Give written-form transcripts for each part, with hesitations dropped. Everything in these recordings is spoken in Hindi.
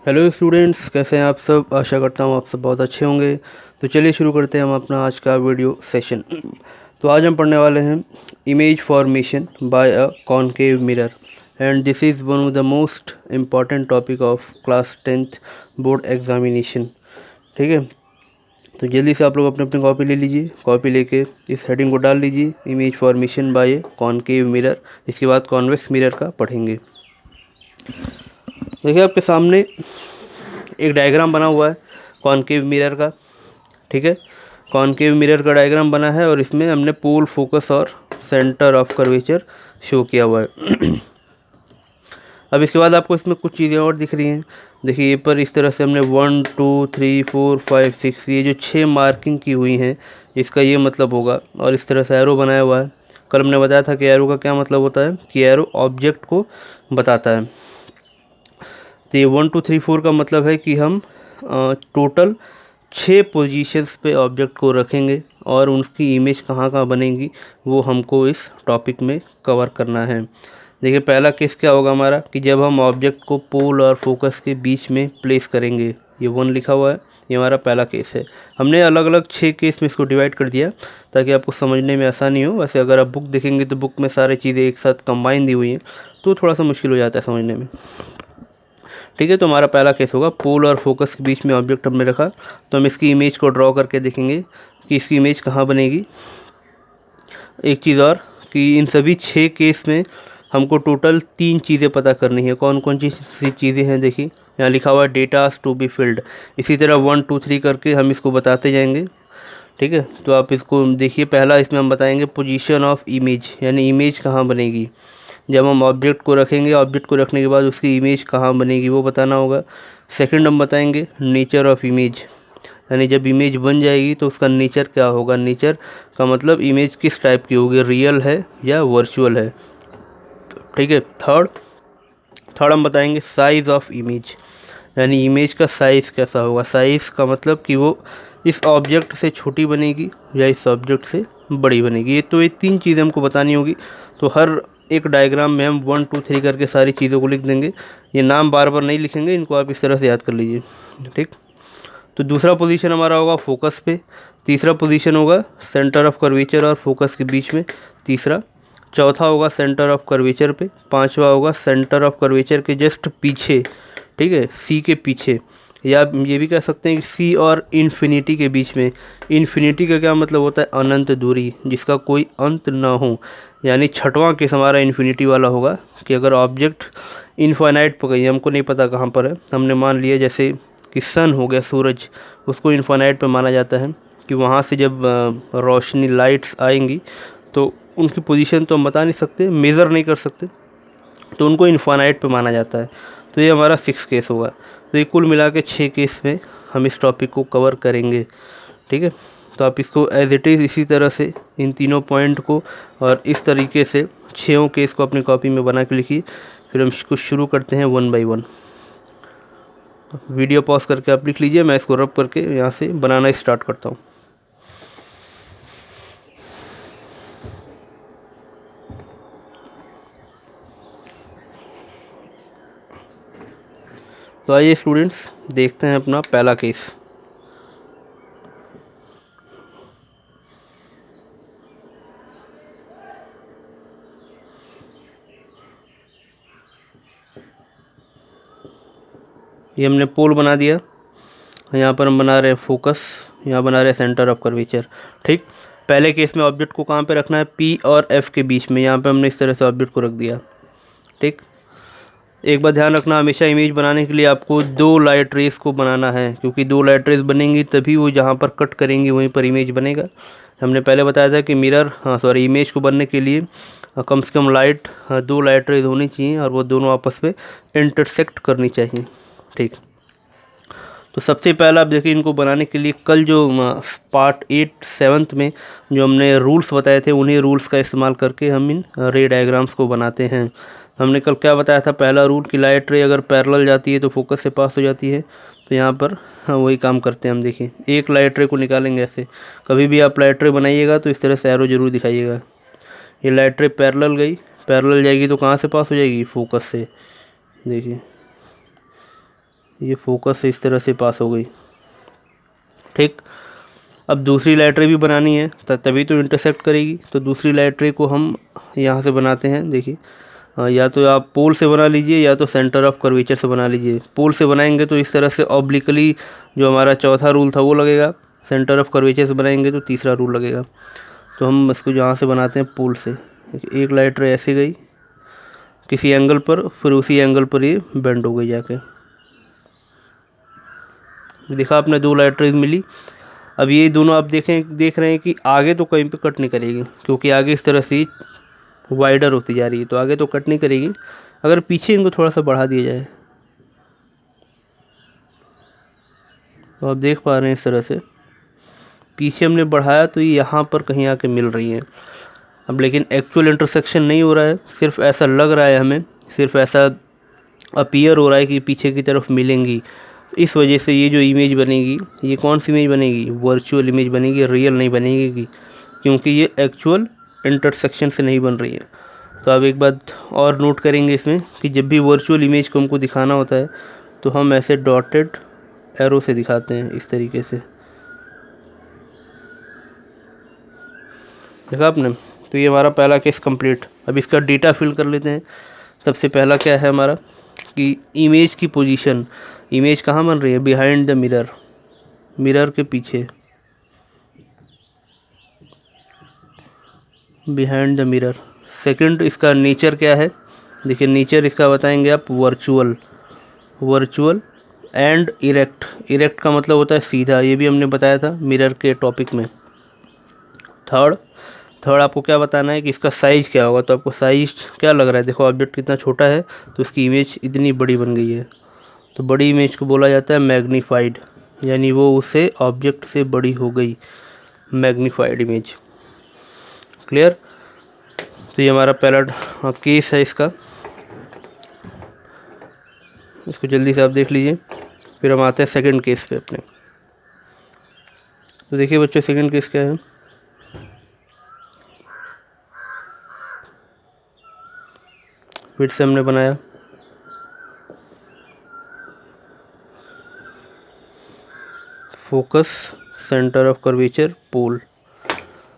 हेलो स्टूडेंट्स, कैसे हैं आप सब। आशा करता हूँ आप सब बहुत अच्छे होंगे। तो चलिए शुरू करते हैं हम अपना आज का वीडियो सेशन। तो आज हम पढ़ने वाले हैं image formation by a concave mirror and this is one of the most important topic of class 10th board examination. ठीक है, तो जल्दी से आप लोग अपनी अपनी कॉपी ले लीजिए। कॉपी लेके इस हेडिंग को डाल लीजिए, image formation by A concave mirror. इसके बाद कॉन्वेक्स मिरर का पढ़ेंगे। देखिए आपके सामने एक डायग्राम बना हुआ है कॉनकेव मिरर का। ठीक है, कॉनकेव मिरर का डायग्राम बना है और इसमें हमने पोल, फोकस और सेंटर ऑफ कर्वेचर शो किया हुआ है। अब इसके बाद आपको इसमें कुछ चीज़ें और दिख रही हैं। देखिए ये पर इस तरह से हमने 1 2 3 4 5 6 ये जो 6 मार्किंग की हुई हैं, इसका ये मतलब होगा। और इस तरह से एरो बनाया हुआ है। कल हमने बताया था कि एरो का क्या मतलब होता है, कि एरो ऑब्जेक्ट को बताता है। तो ये 1 2 3 4 का मतलब है कि हम टोटल 6 पोजीशंस पे ऑब्जेक्ट को रखेंगे और उसकी इमेज कहाँ कहाँ बनेगी वो हमको इस टॉपिक में कवर करना है। देखिए पहला केस क्या होगा हमारा, कि जब हम ऑब्जेक्ट को पोल और फोकस के बीच में प्लेस करेंगे। ये 1 लिखा हुआ है, ये हमारा पहला केस है। हमने अलग अलग 6 केस में इसको डिवाइड कर दिया ताकि आपको समझने में आसानी हो। वैसे अगर आप बुक देखेंगे तो बुक में सारी चीज़ें एक साथ कंबाइन दी हुई हैं, तो थोड़ा सा मुश्किल हो जाता है समझने में। ठीक है, तो हमारा पहला केस होगा पोल और फोकस के बीच में ऑब्जेक्ट हमने रखा, तो हम इसकी इमेज को ड्रॉ करके देखेंगे कि इसकी इमेज कहाँ बनेगी। एक चीज़ और, कि इन सभी 6 केस में हमको टोटल 3 चीज़ें पता करनी है। कौन कौन सी चीज़ें हैं, देखिए यहाँ लिखा हुआ है डेटास टू बी फिल्ड। इसी तरह 1 2 3 करके हम इसको बताते जाएंगे। ठीक है, तो आप इसको देखिए। पहला इसमें हम बताएंगे पोजीशन ऑफ इमेज, यानी इमेज कहाँ बनेगी। जब हम ऑब्जेक्ट को रखेंगे, ऑब्जेक्ट को रखने के बाद उसकी इमेज कहाँ बनेगी वो बताना होगा। सेकंड हम बताएंगे नेचर ऑफ इमेज, यानी जब इमेज बन जाएगी तो उसका नेचर क्या होगा। नेचर का मतलब इमेज किस टाइप की होगी, रियल है या वर्चुअल है। ठीक है, थर्ड थर्ड हम बताएंगे साइज़ ऑफ इमेज, यानी इमेज का साइज़ कैसा होगा। साइज़ का मतलब कि वो इस ऑब्जेक्ट से छोटी बनेगी या इस ऑब्जेक्ट से बड़ी बनेगी। ये 3 चीज़ें हमको बतानी होगी। तो हर एक डायग्राम में हम 1 2 3 करके सारी चीज़ों को लिख देंगे। ये नाम बार बार नहीं लिखेंगे, इनको आप इस तरह से याद कर लीजिए। ठीक, तो दूसरा पोजीशन हमारा होगा फोकस पे। तीसरा पोजीशन होगा सेंटर ऑफ कर्वेचर और फोकस के बीच में, तीसरा। चौथा होगा सेंटर ऑफ कर्वेचर पे। पांचवा होगा सेंटर ऑफ कर्वेचर के जस्ट पीछे, ठीक है, सी के पीछे। या आप ये भी कह सकते हैं कि सी और इन्फिनिटी के बीच में। इन्फिनिटी का क्या मतलब होता है, अनंत दूरी, जिसका कोई अंत ना हो। यानी छठवां केस हमारा इन्फिनिटी वाला होगा, कि अगर ऑब्जेक्ट इनफाइनाइट पर गई, हमको नहीं पता कहाँ पर है, हमने मान लिया जैसे कि सन हो गया, सूरज, उसको इन्फाइनाइट पे माना जाता है कि वहाँ से जब रोशनी, लाइट्स आएंगी तो उनकी पोजीशन तो हम बता नहीं सकते, मेज़र नहीं कर सकते, तो उनको इन्फाइनाइट पे माना जाता है। तो ये हमारा 6 केस होगा। तो ये कुल मिला के 6 केस में हम इस टॉपिक को कवर करेंगे। ठीक है, तो आप इसको एज इट इज़ इसी तरह से इन तीनों पॉइंट को और इस तरीके से 6 केस को अपनी कॉपी में बना के लिखिए। फिर हम इसको शुरू करते हैं 1 बाई 1। वीडियो पॉज करके आप लिख लीजिए, मैं इसको रब करके यहाँ से बनाना स्टार्ट करता हूँ। तो आइए स्टूडेंट्स, देखते हैं अपना पहला केस। ये हमने पोल बना दिया, यहाँ पर हम बना रहे हैं फोकस, यहाँ बना रहे हैं सेंटर ऑफ कर्वेचर। ठीक, पहले केस में ऑब्जेक्ट को कहाँ पे रखना है, पी और एफ के बीच में। यहाँ पे हमने इस तरह से ऑब्जेक्ट को रख दिया। ठीक, एक बात ध्यान रखना, हमेशा इमेज बनाने के लिए आपको 2 लाइट रेस को बनाना है, क्योंकि 2 लाइट रेस बनेंगी तभी वो जहाँ पर कट करेंगी वहीं पर इमेज बनेगा। हमने पहले बताया था कि मिरर, इमेज को बनने के लिए कम से कम 2 लाइट रेज होनी चाहिए और वो दोनों आपस में इंटरसेक्ट करनी चाहिए। ठीक, तो सबसे पहला आप देखिए, इनको बनाने के लिए कल जो पार्ट 8 7th में जो हमने रूल्स बताए थे, उन्हीं रूल्स का इस्तेमाल करके हम इन रे डायग्राम्स को बनाते हैं। हमने कल क्या बताया था, पहला रूल कि लाइट रे अगर पैरेलल जाती है तो फोकस से पास हो जाती है। तो यहाँ पर वही काम करते हैं हम। देखिए एक लाइट रे को निकालेंगे ऐसे। कभी भी आप लाइट रे बनाइएगा तो इस तरह से एरो जरूर दिखाइएगा। ये लाइट रे पैरेलल गई, पैरेलल जाएगी तो कहाँ से पास हो जाएगी, फोकस से। देखिए ये फोकस से इस तरह से पास हो गई। ठीक, अब दूसरी लाइट रे भी बनानी है तभी तो इंटरसेक्ट करेगी। तो दूसरी लाइट रे को हम यहाँ से बनाते हैं। देखिए या तो आप पोल से बना लीजिए या तो सेंटर ऑफ कर्वेचर से बना लीजिए। पोल से बनाएंगे तो इस तरह से ऑब्लिकली जो हमारा चौथा रूल था वो लगेगा, सेंटर ऑफ कर्वेचर से बनाएंगे तो तीसरा रूल लगेगा। तो हम इसको यहाँ से बनाते हैं पोल से। एक लाइट रे ऐसे गई किसी एंगल पर, फिर उसी एंगल पर ये बेंड हो गई जाके। देखा आपने, दो लाइट रेज मिली। अब ये दोनों आप देख रहे हैं कि आगे तो कहीं पे कट नहीं करेगी, क्योंकि आगे इस तरह से वाइडर होती जा रही है, तो आगे तो कट नहीं करेगी। अगर पीछे इनको थोड़ा सा बढ़ा दिया जाए तो आप देख पा रहे हैं इस तरह से पीछे हमने बढ़ाया तो ये यहाँ पर कहीं आके मिल रही है। अब लेकिन एक्चुअल इंटरसेक्शन नहीं हो रहा है, सिर्फ ऐसा लग रहा है हमें, सिर्फ ऐसा अपीयर हो रहा है कि पीछे की तरफ मिलेंगी। इस वजह से ये जो इमेज बनेगी, ये कौन सी इमेज बनेगी, वर्चुअल इमेज बनेगी, रियल नहीं बनेगी, क्योंकि ये एक्चुअल इंटरसेक्शन से नहीं बन रही है। तो आप एक बात और नोट करेंगे इसमें कि जब भी वर्चुअल इमेज को हमको दिखाना होता है तो हम ऐसे डॉटेड एरो से दिखाते हैं, इस तरीके से। देखा आपने। तो ये हमारा पहला केस कंप्लीट। अब इसका डेटा फिल कर लेते हैं। सबसे पहला क्या है हमारा कि इमेज की पोजीशन, इमेज कहाँ बन रही है, बिहाइंड द मिरर, मिरर के पीछे, बिहाइंड द मिरर। सेकंड, इसका नेचर क्या है, देखिए नेचर इसका बताएंगे आप virtual, virtual and erect. Erect का मतलब होता है सीधा, ये भी हमने बताया था मिरर के टॉपिक में। थर्ड, आपको क्या बताना है कि इसका साइज़ क्या होगा। तो आपको साइज़ क्या लग रहा है, देखो ऑब्जेक्ट कितना छोटा है तो इसकी इमेज इतनी बड़ी बन गई है। तो बड़ी इमेज को बोला जाता है मैग्नीफाइड, यानी वो उससे ऑब्जेक्ट से बड़ी हो गई, मैग्नीफाइड इमेज। क्लियर। तो ये हमारा पहला केस है इसका, इसको जल्दी से आप देख लीजिए। फिर हम आते हैं सेकंड केस पे अपने। तो देखिए बच्चों, सेकंड केस क्या है। फिर से हमने बनाया फोकस, सेंटर ऑफ कर्वेचर, पोल।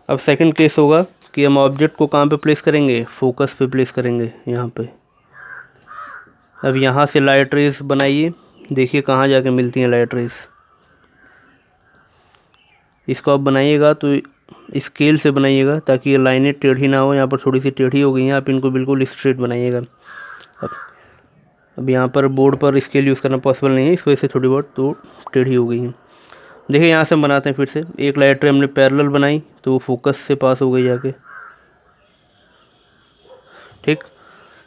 अब सेकंड केस होगा कि हम ऑब्जेक्ट को कहाँ पे प्लेस करेंगे, फोकस पे प्लेस करेंगे, यहाँ पे। अब यहाँ से लाइट रेस बनाइए, देखिए कहाँ जाके मिलती हैं लाइट रेस। इसको आप बनाइएगा तो स्केल से बनाइएगा ताकि ये लाइनें टेढ़ी ना हो। यहाँ पर थोड़ी सी टेढ़ी हो गई हैं, आप इनको बिल्कुल स्ट्रेट बनाइएगा। अब यहाँ पर बोर्ड पर स्केल यूज़ करना पॉसिबल नहीं है, इस वजह से थोड़ी बहुत तो टेढ़ी हो गई हैं। देखिए यहाँ से हम बनाते हैं फिर से। एक लाइट रे हमने पैरेलल बनाई तो वो फोकस से पास हो गई जाके। ठीक,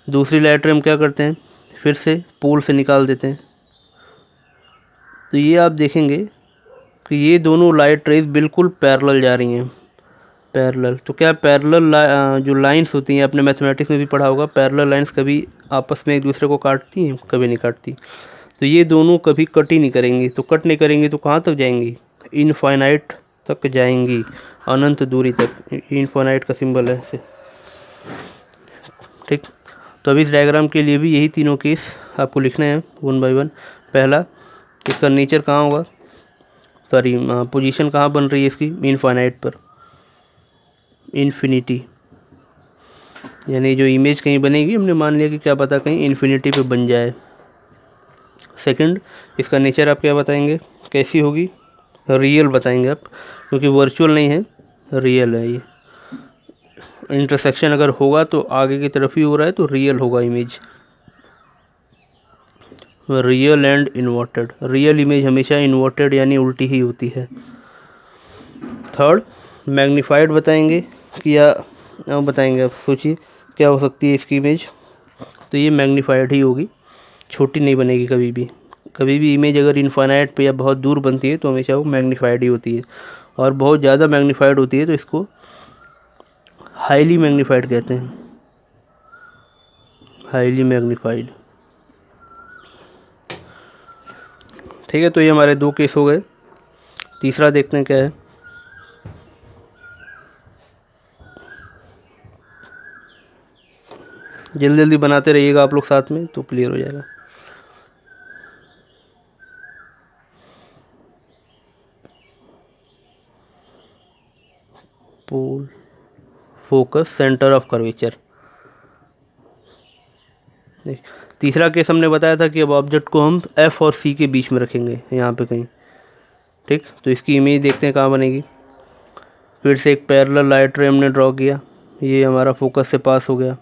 दूसरी लाइट रे हम क्या करते हैं, फिर से पोल से निकाल देते हैं। तो ये आप देखेंगे कि ये दोनों लाइट रेज बिल्कुल पैरेलल जा रही हैं, पैरेलल। तो क्या पैरेलल जो लाइंस होती हैं, आपने मैथमेटिक्स में भी पढ़ा होगा, पैरेलल लाइंस कभी आपस में एक दूसरे को काटती हैं, कभी नहीं काटती। तो ये दोनों कभी कट ही नहीं करेंगी। तो कट नहीं करेंगी तो कहाँ तक जाएंगी, इनफाइनाइट तक जाएंगी, अनंत दूरी तक। इनफाइनाइट का सिंबल है ऐसे। ठीक, तो अभी इस डायग्राम के लिए भी यही तीनों केस आपको लिखने हैं वन बाय वन। पहला, इसका नेचर कहाँ होगा, सॉरी पोजीशन कहाँ बन रही है इसकी, इनफाइनाइट पर, इन्फिनिटी, यानी जो इमेज कहीं बनेगी हमने मान लिया कि क्या पता कहीं इन्फिनिटी पे बन जाए। सेकंड, इसका नेचर आप क्या बताएंगे, कैसी होगी, रियल बताएंगे आप, क्योंकि वर्चुअल नहीं है, रियल है। ये इंटरसेक्शन अगर होगा तो आगे की तरफ ही हो रहा है तो रियल होगा image. Real and inverted, real image हमेशा इन्वर्टेड यानी उल्टी ही होती है। थर्ड, मैग्नीफाइड बताएंगे कि या बताएंगे आप, सोचिए क्या हो सकती है इसकी इमेज। तो ये मैग्नीफाइड ही होगी, छोटी नहीं बनेगी कभी भी। कभी भी इमेज अगर इनफाइनाइट पे या बहुत दूर बनती है तो हमेशा वो मैग्नीफाइड ही होती है, और बहुत ज़्यादा मैग्नीफाइड होती है तो इसको हाईली मैग्नीफाइड कहते हैं, हाईली मैग्नीफाइड। ठीक है, तो ये हमारे दो केस हो गए। तीसरा देखते हैं क्या है। जल्दी जल्दी बनाते रहिएगा आप लोग साथ में तो क्लियर हो जाएगा। पोल फोकस सेंटर ऑफ कर्वेचर। तीसरा केस हमने बताया था कि अब ऑब्जेक्ट को हम एफ और सी के बीच में रखेंगे यहाँ पे कहीं, ठीक। तो इसकी इमेज देखते हैं कहाँ बनेगी। फिर से एक पैरेलल लाइट रे हमने ड्रॉ किया, ये हमारा फोकस से पास हो गया,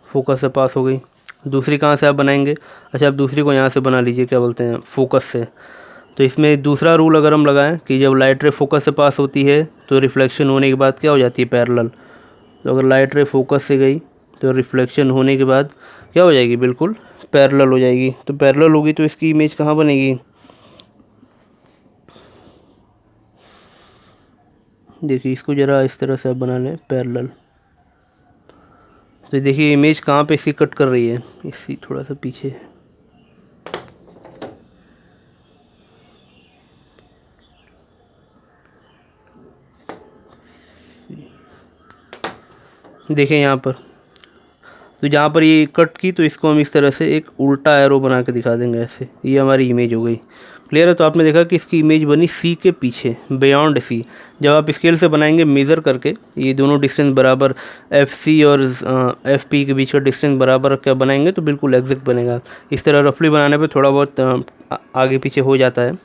फोकस से पास हो गई। दूसरी कहाँ से आप बनाएंगे? अच्छा, आप दूसरी को यहाँ से बना लीजिए, क्या बोलते हैं, फोकस से। तो इसमें दूसरा रूल अगर हम लगाएं कि जब लाइट रे फोकस से पास होती है तो रिफ्लेक्शन होने के बाद क्या हो जाती है, पैरेलल। तो अगर लाइट रे फोकस से गई तो रिफ्लेक्शन होने के बाद क्या हो जाएगी, बिल्कुल पैरेलल हो जाएगी। तो पैरेलल होगी तो इसकी इमेज कहाँ बनेगी, देखिए इसको ज़रा इस तरह से आप बना लें पैरेलल। तो देखिए इमेज कहाँ पे इसकी कट कर रही है, इसी थोड़ा सा पीछे। देखिए यहाँ पर, तो जहाँ पर ये कट की तो इसको हम इस तरह से एक उल्टा एरो बना के दिखा देंगे ऐसे, ये हमारी इमेज हो गई। क्लियर है? तो आपने देखा कि इसकी इमेज बनी सी के पीछे, बियॉन्ड सी। जब आप स्केल से बनाएंगे मेज़र करके, ये दोनों डिस्टेंस बराबर एफ सी और एफ पी के बीच का डिस्टेंस बराबर क्या बनाएंगे तो बिल्कुल एग्जैक्ट बनेगा। इस तरह रफली बनाने पे थोड़ा बहुत आगे पीछे हो जाता है।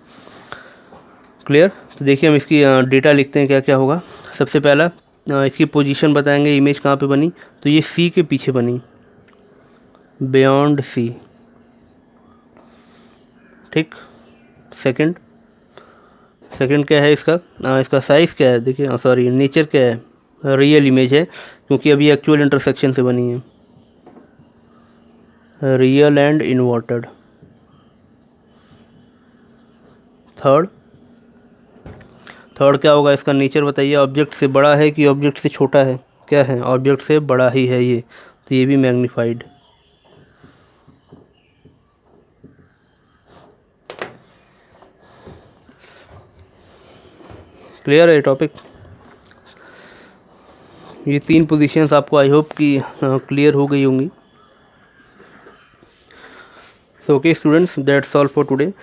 क्लियर? तो देखिए हम इसकी डेटा लिखते हैं, क्या क्या होगा। सबसे पहला इसकी पोजीशन बताएंगे, इमेज कहाँ पे बनी, तो ये सी के पीछे बनी, बियॉन्ड सी, ठीक। सेकंड क्या है इसका, इसका साइज़ क्या है, देखिए सॉरी नेचर क्या है, रियल इमेज है क्योंकि अभी एक्चुअल इंटरसेक्शन से बनी है, रियल एंड इन्वर्टेड। थर्ड क्या होगा, इसका नेचर बताइए, ऑब्जेक्ट से बड़ा है कि ऑब्जेक्ट से छोटा है, क्या है, ऑब्जेक्ट से बड़ा ही है ये, तो ये भी मैग्नीफाइड। क्लियर है टॉपिक? ये 3 पोजीशंस आपको आई होप कि क्लियर हो गई होंगी। So okay students, that's all for today.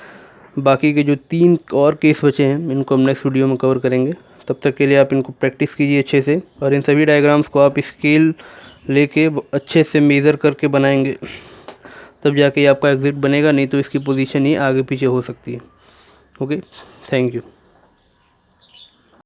बाकी के जो 3 और केस बचे हैं इनको हम नेक्स्ट वीडियो में कवर करेंगे। तब तक के लिए आप इनको प्रैक्टिस कीजिए अच्छे से, और इन सभी डायग्राम्स को आप स्केल लेके अच्छे से मेज़र करके बनाएंगे, तब जाके आपका एग्जिट बनेगा, नहीं तो इसकी पोजीशन ही आगे पीछे हो सकती है। Okay, thank you.